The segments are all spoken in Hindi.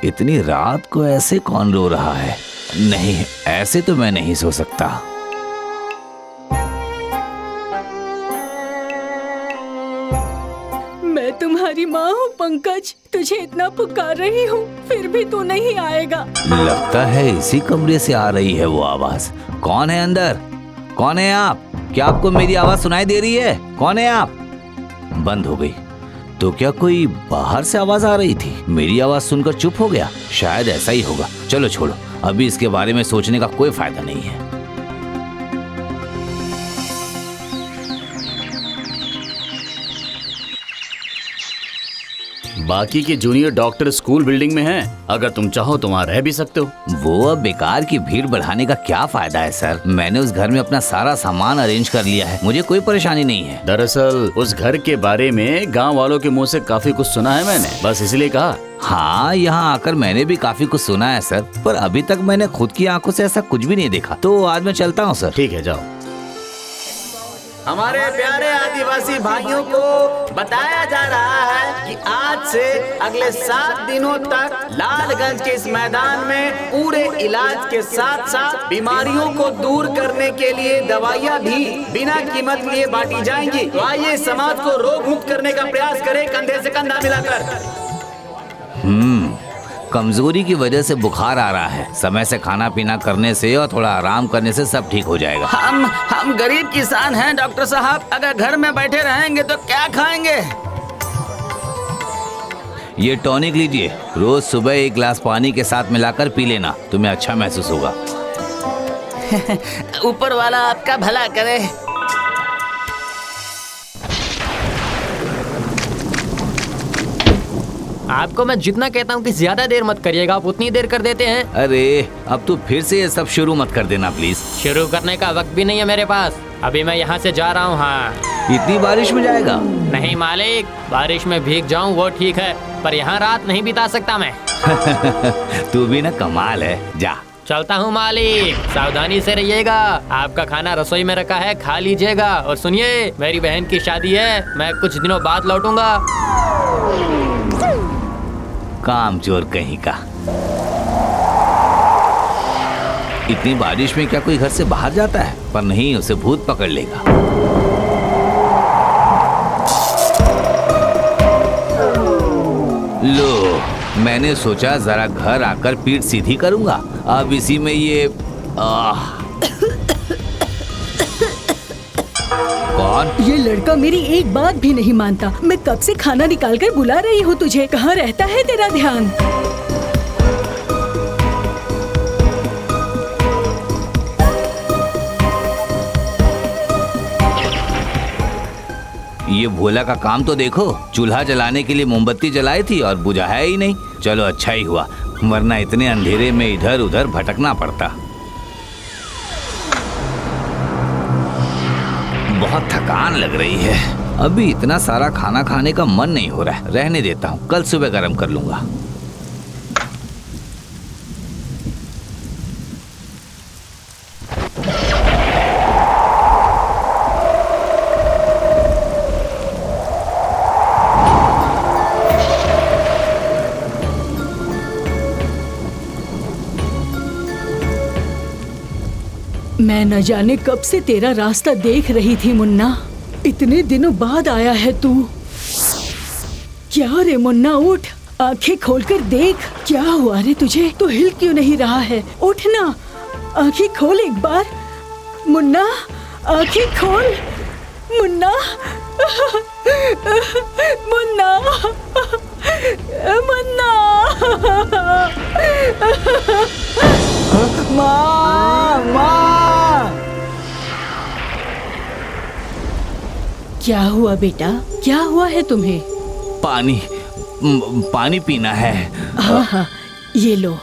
इतनी रात को ऐसे कौन रो रहा है? नहीं, ऐसे तो मैं नहीं सो सकता। मैं तुम्हारी माँ हूँ पंकज, तुझे इतना पुकार रही हूँ फिर भी तू नहीं आएगा। लगता है इसी कमरे से आ रही है वो आवाज। कौन है अंदर? कौन है आप? क्या आपको मेरी आवाज सुनाई दे रही है? कौन है आप? बंद हो गई। तो क्या कोई बाहर से आवाज आ रही थी? मेरी आवाज सुनकर चुप हो गया? शायद ऐसा ही होगा। चलो छोड़ो, अभी इसके बारे में सोचने का कोई फायदा नहीं है। बाकी के जूनियर डॉक्टर स्कूल बिल्डिंग में हैं। अगर तुम चाहो तो वहाँ रह भी सकते हो। वो अब बेकार की भीड़ बढ़ाने का क्या फायदा है सर? मैंने उस घर में अपना सारा सामान अरेंज कर लिया है, मुझे कोई परेशानी नहीं है। दरअसल उस घर के बारे में गांव वालों के मुंह से काफी कुछ सुना है मैंने, बस इसलिए कहा। हाँ, यहाँ आकर मैंने भी काफी कुछ सुना है सर, पर अभी तक मैंने खुद की आंखों से ऐसा कुछ भी नहीं देखा। तो आज मैं चलता हूँ सर। ठीक है, जाओ। हमारे प्यारे आदिवासी भाइयों को बताया जा रहा है कि आज से अगले 7 दिनों तक लालगंज के इस मैदान में पूरे इलाज के साथ साथ बीमारियों को दूर करने के लिए दवाइयाँ भी बिना कीमत लिए बांटी जाएंगी। तो आइए समाज को रोग मुक्त करने का प्रयास करें, कंधे से कंधा मिलाकर। कमजोरी की वजह से बुखार आ रहा है। समय से खाना पीना करने से और थोड़ा आराम करने से सब ठीक हो जाएगा। हम गरीब किसान हैं डॉक्टर साहब, अगर घर में बैठे रहेंगे तो क्या खाएंगे? ये टॉनिक लीजिए, रोज सुबह 1 गिलास पानी के साथ मिलाकर पी लेना, तुम्हें अच्छा महसूस होगा। ऊपर वाला आपका भला करे। आपको मैं जितना कहता हूँ कि ज्यादा देर मत करिएगा, आप उतनी देर कर देते हैं। अरे अब तो फिर से ये सब शुरू मत कर देना प्लीज। शुरू करने का वक्त भी नहीं है मेरे पास, अभी मैं यहाँ से जा रहा हूँ। हाँ। इतनी बारिश में जाएगा? नहीं मालिक, बारिश में भीग जाऊँ वो ठीक है, पर यहाँ रात नहीं बिता सकता मैं। तू भी ना कमाल है। जा चलता हूँ मालिक, सावधानी से रहिएगा। आपका खाना रसोई में रखा है, खा लीजिएगा। और सुनिए, मेरी बहन की शादी है, मैं कुछ दिनों बाद लौटूंगा। कामचोर कहीं का। इतनी बारिश में क्या कोई घर से बाहर जाता है? पर नहीं, उसे भूत पकड़ लेगा। लो, मैंने सोचा जरा घर आकर पीठ सीधी करूंगा, अब इसी में ये कौन? ये लड़का मेरी एक बात भी नहीं मानता। मैं कब से खाना निकाल कर बुला रही हूँ तुझे, कहाँ रहता है तेरा ध्यान? ये भोला का काम तो देखो, चूल्हा जलाने के लिए मोमबत्ती जलाई थी और बुझाया ही नहीं। चलो अच्छा ही हुआ, वरना इतने अंधेरे में इधर उधर भटकना पड़ता। बहुत थकान लग रही है, अभी इतना सारा खाना खाने का मन नहीं हो रहा है। रहने देता हूँ, कल सुबह गरम कर लूंगा। मैं न जाने कब से तेरा रास्ता देख रही थी मुन्ना, इतने दिनों बाद आया है तू। क्या रे मुन्ना, उठ, आंखें खोलकर देख। क्या हुआ रे तुझे? तू हिल क्यों नहीं रहा है? उठ ना, आंखें खोल एक बार। मुन्ना, आंखें खोल। मुन्ना, मुन्ना, मुन्ना। माँ, माँ। क्या हुआ बेटा, क्या हुआ है तुम्हें? पानी पीना है। हाँ हाँ, ये लो।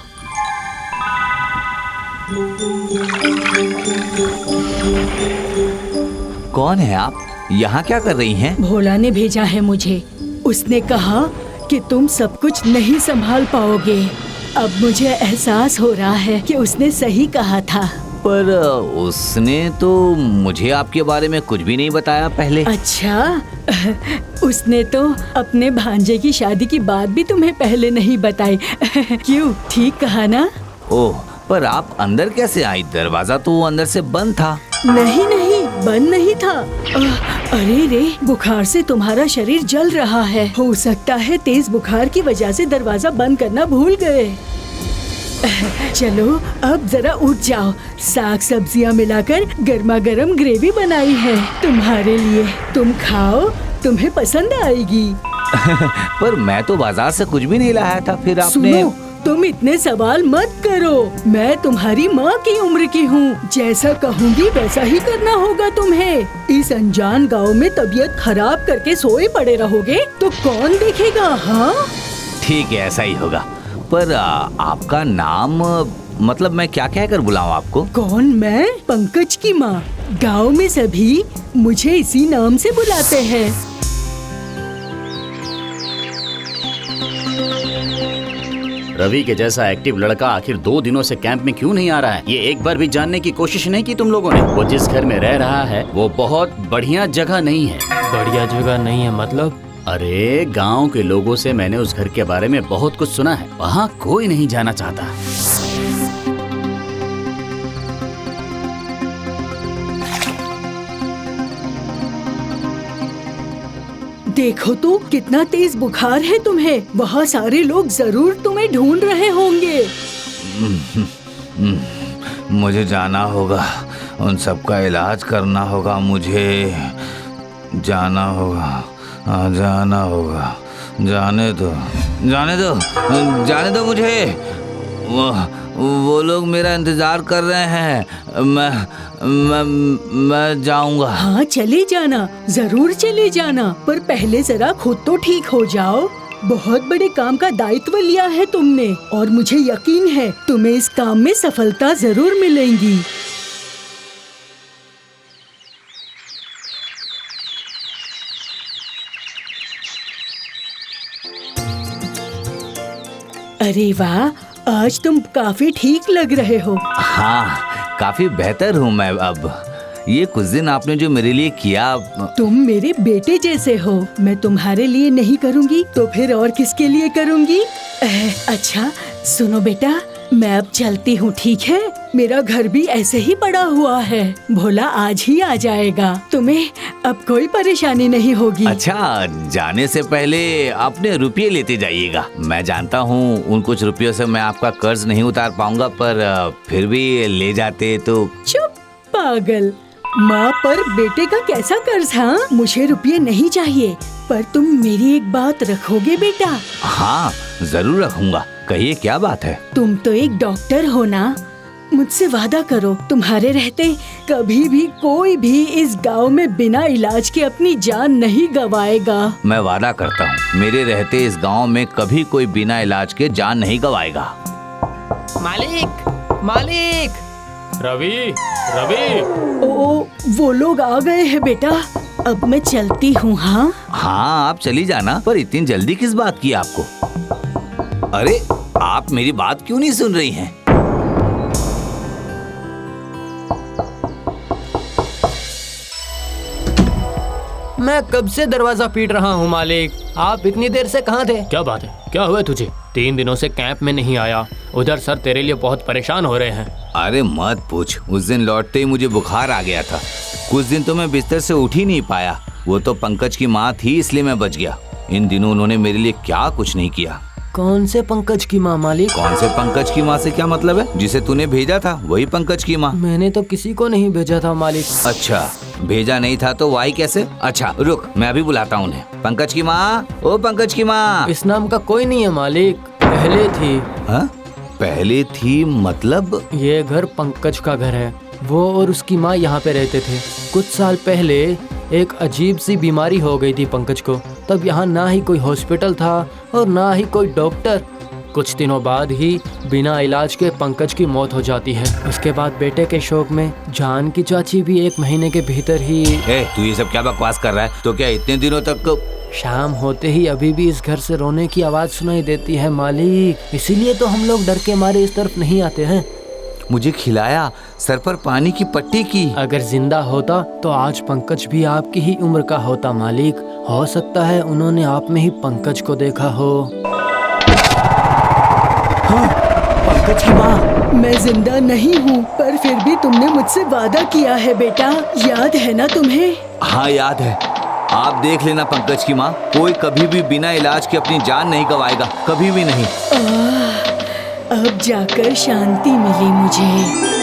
कौन है आप? यहाँ क्या कर रही हैं? भोला ने भेजा है मुझे। उसने कहा कि तुम सब कुछ नहीं संभाल पाओगे। अब मुझे एहसास हो रहा है कि उसने सही कहा था। पर उसने तो मुझे आपके बारे में कुछ भी नहीं बताया पहले। अच्छा, उसने तो अपने भांजे की शादी की बात भी तुम्हें पहले नहीं बताई। क्यों, ठीक कहा ना? ओह, पर आप अंदर कैसे आई? दरवाजा तो अंदर से बंद था। नहीं नहीं, बंद नहीं था। अरे रे, बुखार से तुम्हारा शरीर जल रहा है। हो सकता है तेज बुखार की वजह से दरवाजा बंद करना भूल गए। चलो अब जरा उठ जाओ, साग सब्जियां मिलाकर गर्मा गर्म ग्रेवी बनाई है तुम्हारे लिए। तुम खाओ, तुम्हें पसंद आएगी। पर मैं तो बाजार से कुछ भी नहीं लाया था। फिर आपने सुनो, तुम इतने सवाल मत करो। मैं तुम्हारी माँ की उम्र की हूँ। जैसा कहूँगी वैसा ही करना होगा तुम्हें। इस अनजान गांव में तबीयत खराब करके सोए पड़े रहोगे तो कौन देखेगा? हाँ ठीक है, ऐसा ही होगा। पर आपका नाम, मतलब मैं क्या कहकर बुलाऊं आपको? कौन? मैं पंकज की माँ। गांव में सभी मुझे इसी नाम से बुलाते हैं। रवि के जैसा एक्टिव लड़का आखिर 2 दिनों से कैंप में क्यों नहीं आ रहा है? ये एक बार भी जानने की कोशिश नहीं की तुम लोगों ने? वो जिस घर में रह रहा है वो बहुत बढ़िया जगह नहीं है। बढ़िया जगह नहीं है मतलब? अरे गांव के लोगों से मैंने उस घर के बारे में बहुत कुछ सुना है। वहाँ कोई नहीं जाना चाहता। देखो तो कितना तेज बुखार है तुम्हें। वहाँ सारे लोग जरूर तुम्हें ढूंढ रहे होंगे। मुझे जाना होगा, उन सबका इलाज करना होगा। मुझे जाना होगा, जाना होगा। जाने दो, जाने दो, जाने दो मुझे। वो लोग मेरा इंतजार कर रहे हैं। मैं जाऊंगा। हाँ, चले जाना, जरूर चले जाना, पर पहले जरा खुद तो ठीक हो जाओ। बहुत बड़े काम का दायित्व लिया है तुमने और मुझे यकीन है तुम्हें इस काम में सफलता जरूर मिलेगी। अरे वाह, आज तुम काफी ठीक लग रहे हो। हाँ, काफी बेहतर हूँ मैं अब। ये कुछ दिन आपने जो मेरे लिए किया। तुम मेरे बेटे जैसे हो। मैं तुम्हारे लिए नहीं करूँगी तो फिर और किसके लिए करूँगी? अच्छा सुनो बेटा, मैं अब चलती हूँ, ठीक है? मेरा घर भी ऐसे ही पड़ा हुआ है। भोला आज ही आ जाएगा, तुम्हें अब कोई परेशानी नहीं होगी। अच्छा, जाने से पहले अपने रुपये लेते जाइएगा। मैं जानता हूँ उन कुछ रुपयों से मैं आपका कर्ज नहीं उतार पाऊंगा, पर फिर भी ले जाते तो। चुप पागल, माँ पर बेटे का कैसा कर्ज? हाँ, मुझे रुपये नहीं चाहिए, पर तुम मेरी एक बात रखोगे बेटा? हाँ जरूर रखूंगा। कहिए क्या बात है? तुम तो एक डॉक्टर हो ना, मुझसे वादा करो तुम्हारे रहते कभी भी कोई भी इस गांव में बिना इलाज के अपनी जान नहीं गवाएगा। मैं वादा करता हूँ मेरे रहते इस गांव में कभी कोई बिना इलाज के जान नहीं गवाएगा। मालिक, मालिक! रवि, रवि! ओ, वो लोग आ गए हैं बेटा, अब मैं चलती हूँ। हाँ हाँ, आप चली जाना, पर इतनी जल्दी किस बात की आपको? अरे आप मेरी बात क्यों नहीं सुन रही हैं? मैं कब से दरवाजा पीट रहा हूँ मालिक, आप इतनी देर से कहाँ थे? क्या बात है, क्या हुआ तुझे? 3 दिनों से कैंप में नहीं आया। उधर सर तेरे लिए बहुत परेशान हो रहे हैं। अरे मत पूछ, उस दिन लौटते ही मुझे बुखार आ गया था। कुछ दिन तो मैं बिस्तर से उठ ही नहीं पाया। वो तो पंकज की माँ थी इसलिए मैं बच गया। इन दिनों उन्होंने मेरे लिए क्या कुछ नहीं किया। कौन से पंकज की माँ मालिक? कौन से पंकज की माँ से क्या मतलब है? जिसे तूने भेजा था वही पंकज की माँ। मैंने तो किसी को नहीं भेजा था मालिक। अच्छा, भेजा नहीं था तो वाई कैसे? अच्छा रुक, मैं अभी बुलाता हूँ उन्हें। पंकज की माँ, ओ पंकज की माँ। इस नाम का कोई नहीं है मालिक, पहले थी। हाँ? पहले थी मतलब? ये घर पंकज का घर है। वो और उसकी माँ यहाँ पे रहते थे। कुछ साल पहले एक अजीब सी बीमारी हो गई थी पंकज को। तब यहाँ ना ही कोई हॉस्पिटल था और ना ही कोई डॉक्टर। कुछ दिनों बाद ही बिना इलाज के पंकज की मौत हो जाती है। उसके बाद बेटे के शोक में जान की चाची भी 1 महीने के भीतर ही। तू ये सब क्या बकवास कर रहा है? तो क्या इतने दिनों तक? शाम होते ही अभी भी इस घर से रोने की आवाज सुनाई देती है मालिक। इसीलिए तो हम लोग डर के मारे इस तरफ नहीं आते हैं। मुझे खिलाया सर पर पानी की पट्टी की। अगर जिंदा होता तो आज पंकज भी आपकी ही उम्र का होता मालिक। हो सकता है उन्होंने आप में ही पंकज को देखा हो। पंकज की माँ। मैं जिंदा नहीं हूँ, पर फिर भी तुमने मुझसे वादा किया है बेटा, याद है ना तुम्हें? हाँ याद है। आप देख लेना पंकज की माँ, कोई कभी भी बिना इलाज के अपनी जान नहीं गंवाएगा, कभी भी नहीं। अब जाकर शांति मिली मुझे।